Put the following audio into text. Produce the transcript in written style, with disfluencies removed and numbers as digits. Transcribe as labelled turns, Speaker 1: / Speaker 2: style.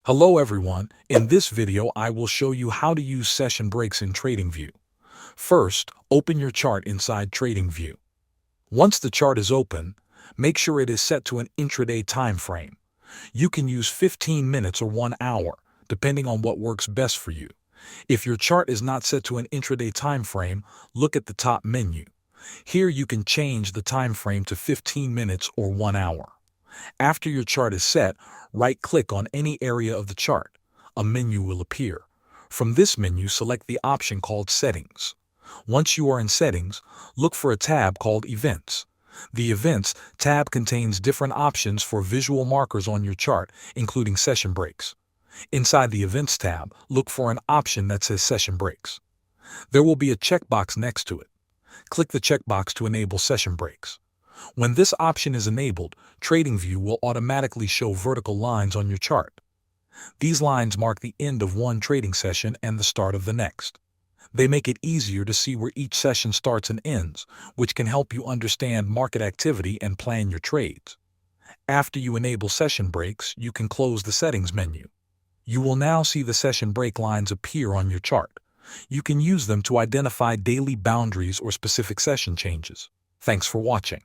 Speaker 1: Hello everyone, in this video I will show you how to use session breaks in TradingView. First, open your chart inside TradingView. Once the chart is open, make sure it is set to an intraday time frame. You can use 15 minutes or 1 hour, depending on what works best for you. If your chart is not set to an intraday time frame, look at the top menu. Here you can change the time frame to 15 minutes or 1 hour. After your chart is set, right-click on any area of the chart. A menu will appear. From this menu, select the option called Settings. Once you are in Settings, look for a tab called Events. The Events tab contains different options for visual markers on your chart, including session breaks. Inside the Events tab, look for an option that says Session Breaks. There will be a checkbox next to it. Click the checkbox to enable session breaks. When this option is enabled, TradingView will automatically show vertical lines on your chart. These lines mark the end of one trading session and the start of the next. They make it easier to see where each session starts and ends, which can help you understand market activity and plan your trades. After you enable session breaks, you can close the Settings menu. You will now see the session break lines appear on your chart. You can use them to identify daily boundaries or specific session changes. Thanks for watching.